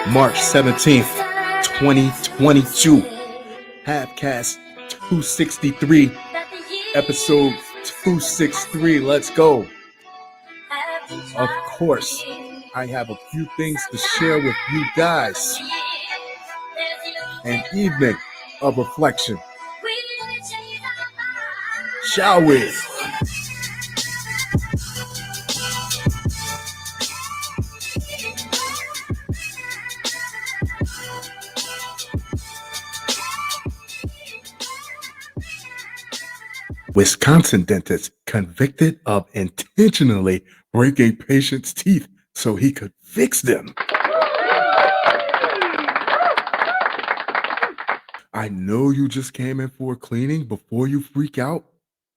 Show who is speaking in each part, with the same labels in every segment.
Speaker 1: March 17th, 2022. Halfcast 263, episode 263. Let's go. Of course, I have a few things to share with you guys. An evening of reflection. Shall we? Wisconsin dentist convicted of intentionally breaking patients' teeth so he could fix them. I know you just came in for a cleaning. Before you freak out,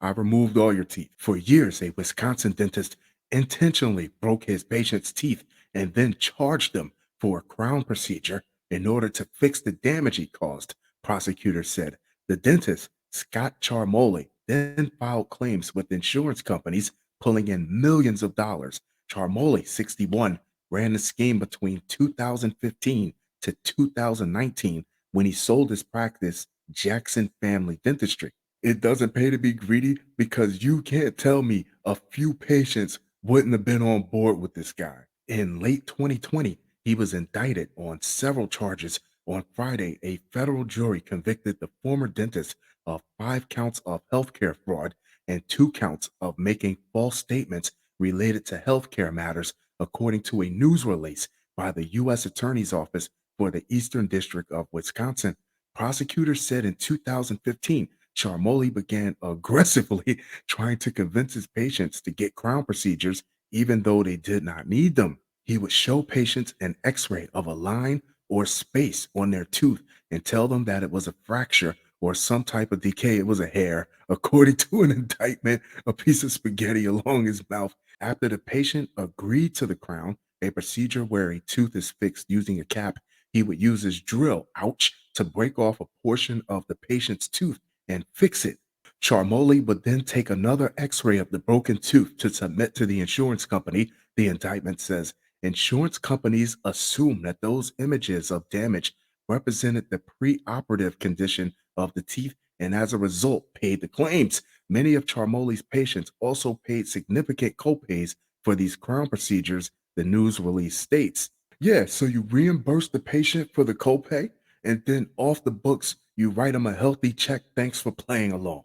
Speaker 1: I removed all your teeth. For years, a Wisconsin dentist intentionally broke his patient's teeth and then charged them for a crown procedure in order to fix the damage he caused, prosecutors said. The dentist, Scott Charmoli, then filed claims with insurance companies, pulling in millions of dollars. Charmoli, 61, ran the scheme between 2015 to 2019 when he sold his practice, Jackson Family Dentistry. It doesn't pay to be greedy because you can't tell me a few patients wouldn't have been on board with this guy. In late 2020, he was indicted on several charges. On Friday, a federal jury convicted the former dentist of 5 counts of healthcare fraud and 2 counts of making false statements related to healthcare matters, according to a news release by the U.S. Attorney's Office for the Eastern District of Wisconsin. Prosecutors said in 2015, Charmoli began aggressively trying to convince his patients to get crown procedures, even though they did not need them. He would show patients an x ray of a line or space on their tooth and tell them that it was a fracture or some type of decay. It was a hair. According to an indictment, a piece of spaghetti along his mouth. After the patient agreed to the crown, a procedure where a tooth is fixed using a cap, he would use his drill, ouch, to break off a portion of the patient's tooth and fix it. Charmoli would then take another x ray of the broken tooth to submit to the insurance company. The indictment says insurance companies assumed that those images of damage represented the preoperative condition of the teeth and as a result paid the claims. Many of Charmoli's patients also paid significant copays for these crown procedures, the news release states. Yeah, so you reimburse the patient for the copay, and then off the books, you write them a healthy check. Thanks for playing along.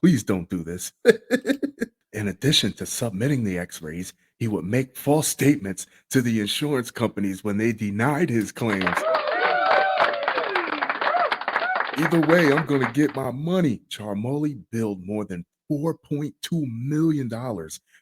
Speaker 1: Please don't do this. In addition to submitting the x rays, he would make false statements to the insurance companies when they denied his claims. Either way, I'm going to get my money. Charmoli billed more than $4.2 million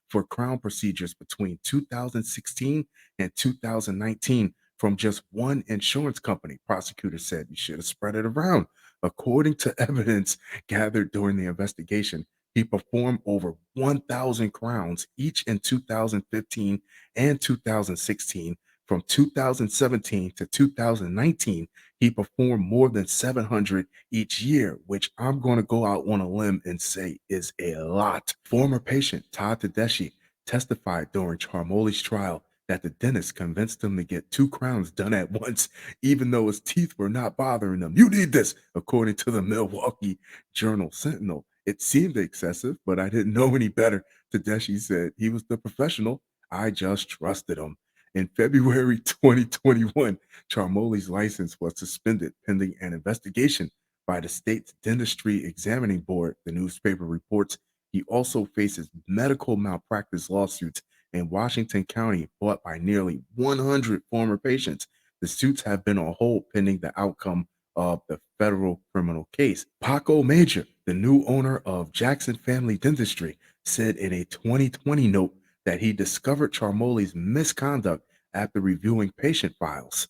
Speaker 1: for crown procedures between 2016 and 2019 from just one insurance company. Prosecutors said you should have spread it around. According to evidence gathered during the investigation, he performed over 1,000 crowns each in 2015 and 2016. From 2017 to 2019, he performed more than 700 each year, which I'm going to go out on a limb and say is a lot. Former patient Todd Tedeschi testified during Charmoli's trial that the dentist convinced him to get 2 crowns done at once, even though his teeth were not bothering him. You need this, according to the Milwaukee Journal Sentinel. It seemed excessive, but I didn't know any better. Tedeschi said he was the professional. I just trusted him. In February 2021, Charmoli's license was suspended pending an investigation by the state's Dentistry Examining Board. The newspaper reports he also faces medical malpractice lawsuits in Washington County brought by nearly 100 former patients. The suits have been on hold pending the outcome of the federal criminal case. Paco Major, the new owner of Jackson Family Dentistry, said in a 2020 note that he discovered Charmoli's misconduct after reviewing patient files.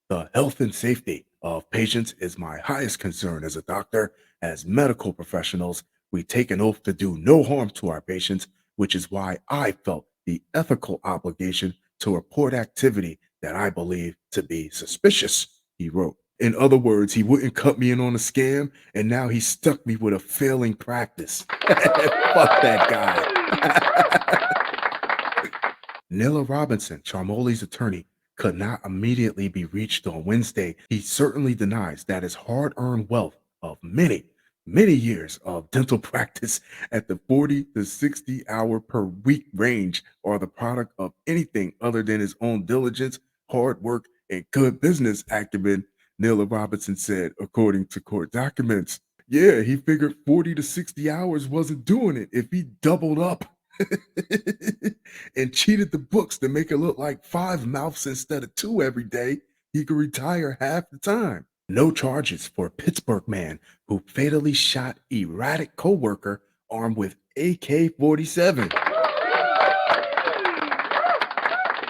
Speaker 1: The health and safety of patients is my highest concern as a doctor. As medical professionals, we take an oath to do no harm to our patients, which is why I felt the ethical obligation to report activity that I believe to be suspicious, he wrote. In other words, he wouldn't cut me in on a scam, and now he stuck me with a failing practice. Fuck that guy. Nilla Robinson, Charmoli's attorney, could not immediately be reached on Wednesday, he certainly denies that his hard earned wealth of many years of dental practice at the 40 to 60-hour per week range are the product of anything other than his own diligence, hard work, and good business acumen, Naylor Robinson said, according to court documents. Yeah, he figured 40 to 60 hours wasn't doing it if he doubled up and cheated the books to make it look like five mouths instead of two every day. He could retire half the time. No charges for Pittsburgh man who fatally shot erratic coworker armed with AK-47.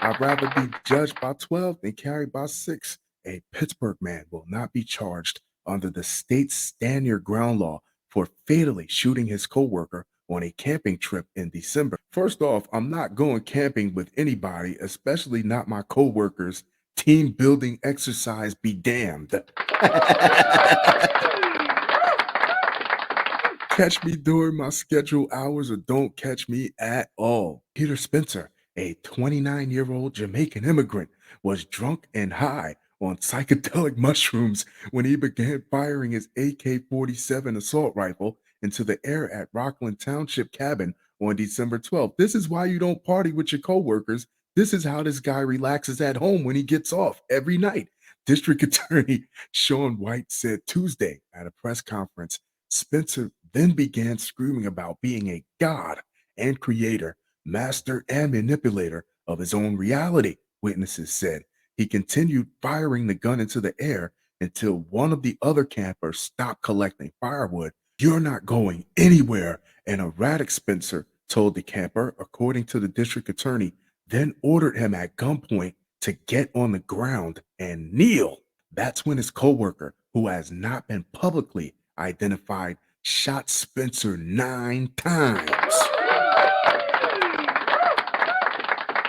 Speaker 1: I'd rather be judged by 12 than carried by 6. A Pittsburgh man will not be charged under the state's stand your ground law for fatally shooting his coworker on a camping trip in December. First off, I'm not going camping with anybody, especially not my coworkers. Team building exercise be damned. Catch me during my scheduled hours or don't catch me at all. Peter Spencer, a 29-year-old Jamaican immigrant, was drunk and high on psychedelic mushrooms when he began firing his AK-47 assault rifle into the air at Rockland Township cabin on December 12th. This is why you don't party with your coworkers. This is how this guy relaxes at home when he gets off every night. District Attorney Sean White said Tuesday at a press conference Spencer then began screaming about being a god and creator, master and manipulator of his own reality, witnesses said. He continued firing the gun into the air until one of the other campers stopped collecting firewood. You're not going anywhere, an erratic Spencer told the camper, according to the district attorney, then ordered him at gunpoint to get on the ground and kneel. That's when his coworker, who has not been publicly identified, shot Spencer 9 times.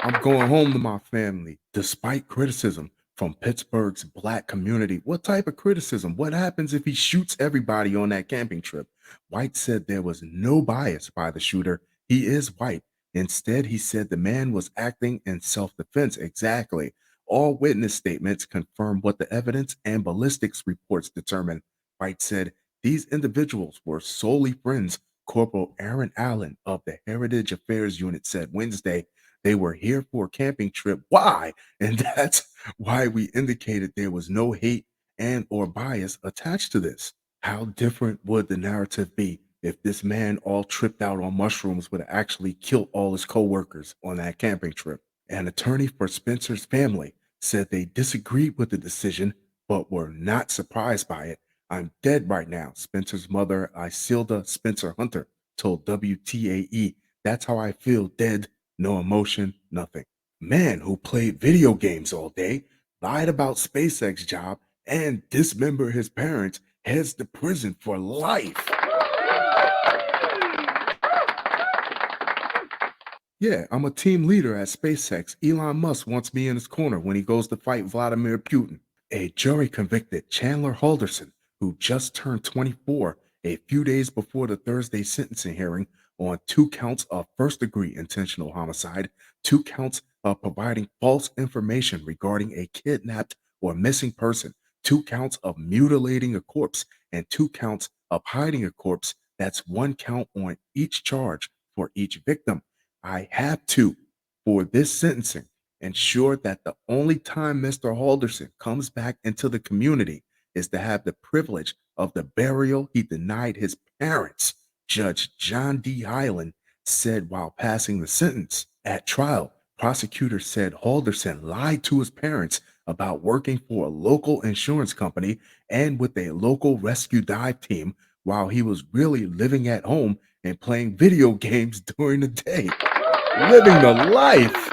Speaker 1: I'm going home to my family, despite criticism from Pittsburgh's black community. What type of criticism? What happens if he shoots everybody on that camping trip? White said there was no bias by the shooter. He is white. Instead, he said the man was acting in self defense. Exactly. All witness statements confirm what the evidence and ballistics reports determined. White said these individuals were solely friends. Corporal Aaron Allen of the Heritage Affairs Unit said Wednesday they were here for a camping trip. Why? And that's why we indicated there was no hate and or bias attached to this. How different would the narrative be if this man all tripped out on mushrooms would have actually killed all his coworkers on that camping trip? An attorney for Spencer's family said they disagreed with the decision but were not surprised by it. I'm dead right now, Spencer's mother, Isilda Spencer Hunter, told WTAE. That's how I feel, dead, no emotion, nothing. Man who played video games all day, lied about SpaceX job, and dismembered his parents heads to prison for life. Yeah, I'm a team leader at SpaceX. Elon Musk wants me in his corner when he goes to fight Vladimir Putin. A jury convicted Chandler Halderson, who just turned 24 a few days before the Thursday sentencing hearing, on 2 counts of first degree intentional homicide, 2 counts of providing false information regarding a kidnapped or missing person, 2 counts of mutilating a corpse, and 2 counts of hiding a corpse. That's 1 count on each charge for each victim. I have to, for this sentencing, ensure that the only time Mr. Halderson comes back into the community is to have the privilege of the burial he denied his parents, Judge John D. Hyland said while passing the sentence. At trial, prosecutors said Halderson lied to his parents about working for a local insurance company and with a local rescue dive team while he was really living at home and playing video games during the day. Living the life.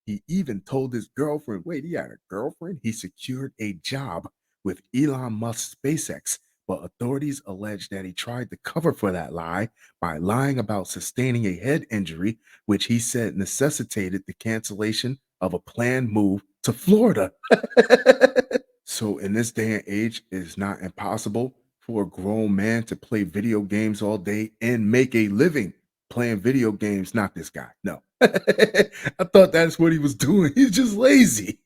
Speaker 1: He even told his girlfriend, wait, he had a girlfriend? He secured a job with Elon Musk's SpaceX, but authorities allege that he tried to cover for that lie by lying about sustaining a head injury, which he said necessitated the cancellation of a planned move to Florida. So in this day and age, it's not impossible for a grown man to play video games all day and make a living playing video games. Not this guy. No. I thought that's what he was doing. He's just lazy.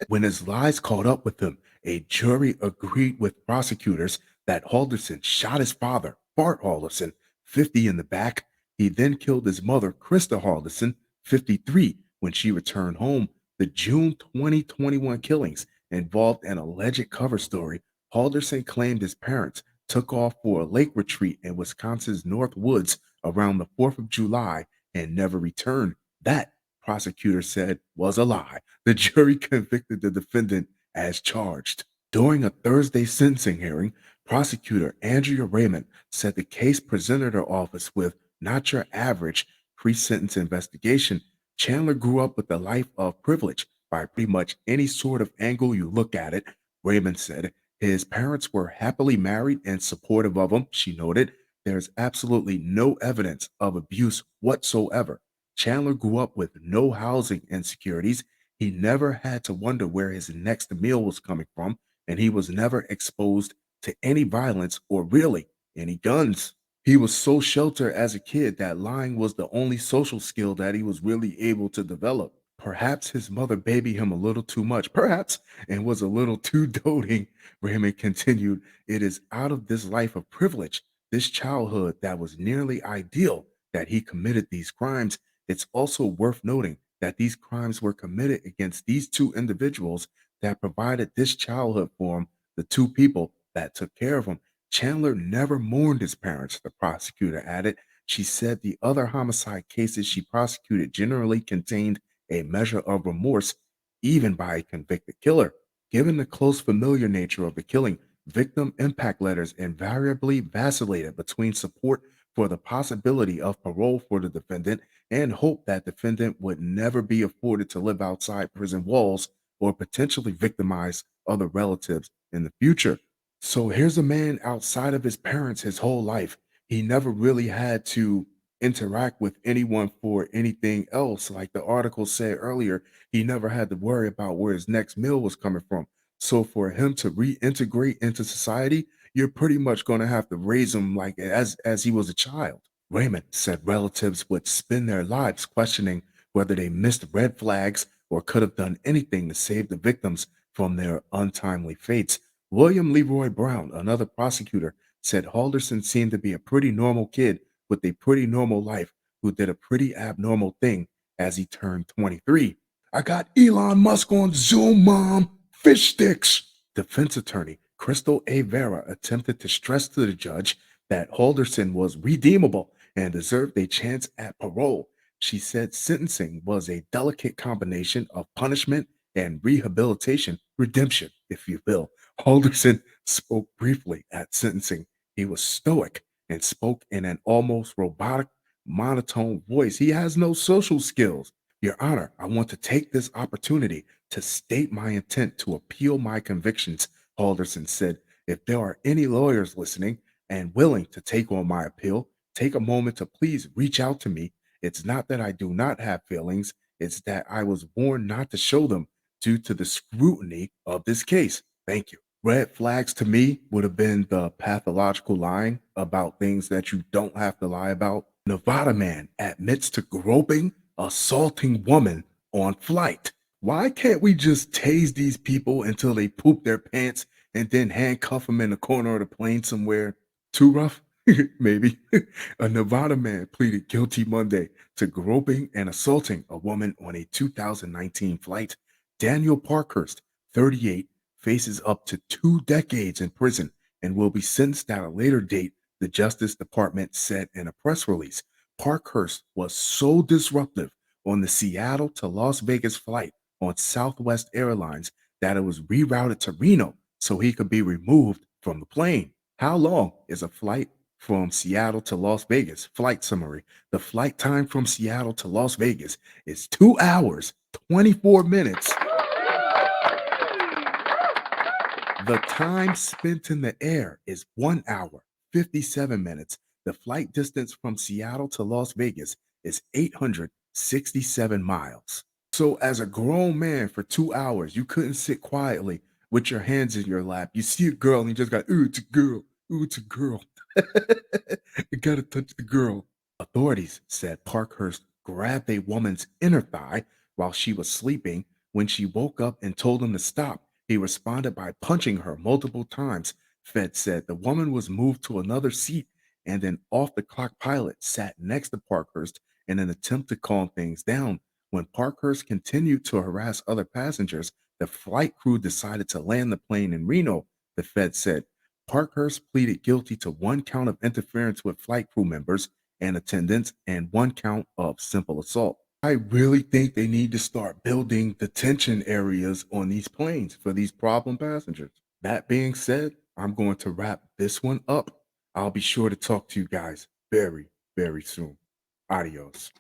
Speaker 1: When his lies caught up with him, a jury agreed with prosecutors that Halderson shot his father, Bart Halderson, 50 in the back. He then killed his mother, Krista Halderson, 53, when she returned home. The June 2021 killings involved an alleged cover story. Halderson claimed his parents took off for a lake retreat in Wisconsin's North Woods around the 4th of July and never returned. That, prosecutors said, was a lie. The jury convicted the defendant as charged. During a Thursday sentencing hearing, prosecutor Andrea Raymond said the case presented her office with not your average pre sentence investigation. Chandler grew up with a life of privilege by pretty much any sort of angle you look at it. Raymond said his parents were happily married and supportive of him. She noted there's absolutely no evidence of abuse whatsoever. Chandler grew up with no housing insecurities. He never had to wonder where his next meal was coming from, and he was never exposed to any violence or really any guns. He was so sheltered as a kid that lying was the only social skill that he was really able to develop. Perhaps his mother babied him a little too much, perhaps, and was a little too doting. Raymond continued, it is out of this life of privilege, this childhood that was nearly ideal, that he committed these crimes. It's also worth noting that these crimes were committed against these two individuals that provided this childhood for him, the two people that took care of him. Chandler never mourned his parents, the prosecutor added. She said the other homicide cases she prosecuted generally contained a measure of remorse, even by a convicted killer. Given the close familiar nature of the killing, victim impact letters invariably vacillated between support for the possibility of parole for the defendant and hope that defendant would never be afforded to live outside prison walls or potentially victimize other relatives in the future. So here's a man outside of his parents his whole life. He never really had to interact with anyone for anything else. Like the article said earlier, he never had to worry about where his next meal was coming from. So for him to reintegrate into society, you're pretty much going to have to raise him like as he was a child. Raymond said relatives would spend their lives questioning whether they missed red flags or could have done anything to save the victims from their untimely fates. William Leroy Brown, another prosecutor, said Halderson seemed to be a pretty normal kid with a pretty normal life who did a pretty abnormal thing as he turned 23. I got Elon Musk on Zoom, mom. Fish sticks. Defense attorney Crystal A. Vera attempted to stress to the judge that Halderson was redeemable and deserved a chance at parole. She said sentencing was a delicate combination of punishment and rehabilitation, redemption, if you will. Halderson spoke briefly at sentencing. He was stoic and spoke in an almost robotic, monotone voice. He has no social skills. Your Honor, I want to take this opportunity to state my intent to appeal my convictions, Halderson said. If there are any lawyers listening and willing to take on my appeal, take a moment to please reach out to me. It's not that I do not have feelings, it's that I was born not to show them due to the scrutiny of this case. Thank you. Red flags to me would have been the pathological lying about things that you don't have to lie about. Nevada man admits to groping, assaulting woman on flight. Why can't we just tase these people until they poop their pants and then handcuff them in the corner of the plane somewhere? Too rough? Maybe. A Nevada man pleaded guilty Monday to groping and assaulting a woman on a 2019 flight. Daniel Parkhurst, 38, faces up to 2 decades in prison and will be sentenced at a later date, the Justice Department said in a press release. Parkhurst was so disruptive on the Seattle to Las Vegas flight on Southwest Airlines that it was rerouted to Reno so he could be removed from the plane. How long is a flight from Seattle to Las Vegas? Flight summary. The flight time from Seattle to Las Vegas is 2 hours, 24 minutes. The time spent in the air is 1 hour, 57 minutes. The flight distance from Seattle to Las Vegas is 867 miles. So, as a grown man for 2 hours, you couldn't sit quietly with your hands in your lap. You see a girl and you just got, ooh, it's a girl. Ooh, it's a girl. I gotta touch the girl. Authorities said Parkhurst grabbed a woman's inner thigh while she was sleeping. When she woke up and told him to stop, he responded by punching her multiple times. Fed said the woman was moved to another seat, and then off the clock pilot sat next to Parkhurst in an attempt to calm things down. When Parkhurst continued to harass other passengers, the flight crew decided to land the plane in Reno, the Fed said. Parkhurst pleaded guilty to one count of interference with flight crew members and attendants and one count of simple assault. I really think they need to start building detention areas on these planes for these problem passengers. That being said, I'm going to wrap this one up. I'll be sure to talk to you guys very, very soon. Adios.